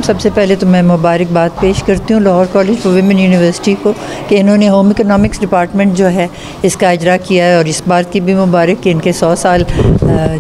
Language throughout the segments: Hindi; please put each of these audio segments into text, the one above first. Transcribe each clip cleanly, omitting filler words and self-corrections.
सबसे पहले तो मैं मुबारकबाद पेश करती हूँ Lahore college for women university को कि इन्होंने होम इकोनॉमिक्स डिपार्टमेंट जो है इसका इजरा किया है, और इस बात की भी मुबारक कि इनके 100 साल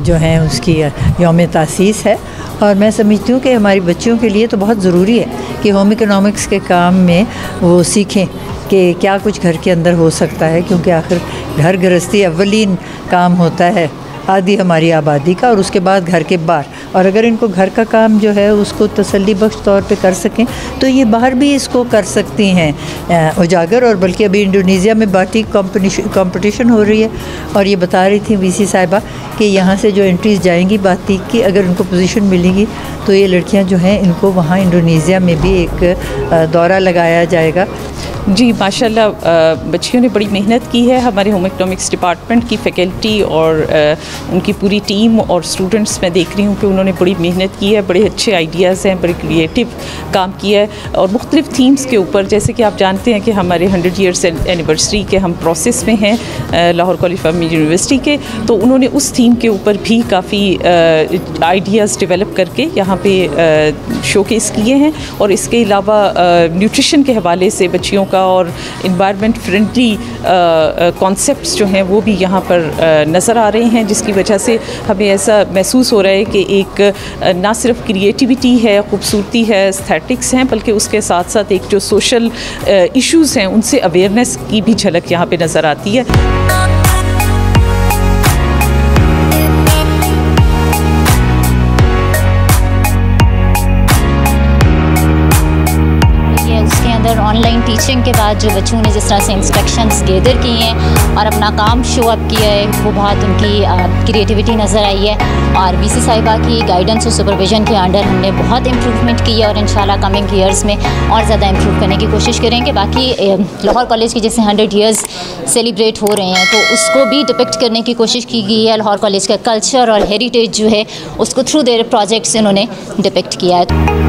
जो हैं उसकी यौम तासीस है। और मैं समझती हूँ कि हमारी बच्चियों के लिए तो बहुत ज़रूरी है कि होम इकोनॉमिक्स के काम में वो सीखें कि क्या कुछ घर के अंदर हो सकता है, क्योंकि आखिर घर गृहस्थी अव्वलीन काम होता है आदि हमारी आबादी का, और उसके बाद घर के बाहर। और अगर इनको घर का काम जो है उसको तसल्ली बख्श तौर पे कर सकें तो ये बाहर भी इसको कर सकती हैं उजागर। और बल्कि अभी इंडोनेशिया में बाटिक कंपटीशन हो रही है, और ये बता रही थी वीसी साहिबा कि यहाँ से जो एंट्रीज जाएंगी बाटिक की, अगर उनको पोजीशन मिलेगी तो ये लड़कियाँ जो हैं इनको वहाँ इंडोनेशिया में भी एक दौरा लगाया जाएगा। जी माशाल्लाह, बच्चियों ने बड़ी मेहनत की है। हमारे होम इकोनॉमिक्स डिपार्टमेंट की फ़ैकल्टी और उनकी पूरी टीम और स्टूडेंट्स, मैं देख रही हूँ कि उन्होंने बड़ी मेहनत की है, बड़े अच्छे आइडियाज़ हैं, बड़े क्रिएटिव काम किया है और मुख्तलिफ़ थीम्स के ऊपर। जैसे कि आप जानते हैं कि हमारे 100 ईयर्स एनिवर्सरी के हम प्रोसेस में हैं Lahore college for women university के, तो उन्होंने उस थीम के ऊपर भी काफ़ी आइडियाज़ डेवलप करके यहाँ पे शोकेस किए हैं। और इसके अलावा न्यूट्रिशन के हवाले से बच्चियों का और इन्वायरमेंट फ्रेंडली कॉन्सेप्ट्स जो हैं वो भी यहाँ पर नज़र आ रहे हैं, जिसकी वजह से हमें ऐसा महसूस हो रहा है कि एक ना सिर्फ क्रिएटिविटी है, खूबसूरती है, एस्थेटिक्स हैं, बल्कि उसके साथ साथ एक जो सोशल इश्यूज़ हैं उनसे अवेयरनेस की भी झलक यहाँ पे नज़र आती है। ऑनलाइन टीचिंग के बाद जो बच्चों ने जिस तरह से इंस्ट्रक्शंस गैदर किए हैं और अपना काम शो अप किया है, वो बहुत उनकी क्रिएटिविटी नज़र आई है। और वीसी साहिबा की गाइडेंस और सुपरविजन के अंडर हमने बहुत इम्प्रूवमेंट की है और इंशाल्लाह कमिंग ईयर्स में और ज़्यादा इम्प्रूव करने की कोशिश करेंगे। बाकी लाहौर कॉलेज की जैसे 100 ईयर्स सेलिब्रेट हो रहे हैं तो उसको भी डिपिक्ट करने की कोशिश की गई है। लाहौर कॉलेज का कल्चर और हेरिटेज जो है उसको थ्रू देयर प्रोजेक्ट्स इन्होंने डिपिक्ट किया है।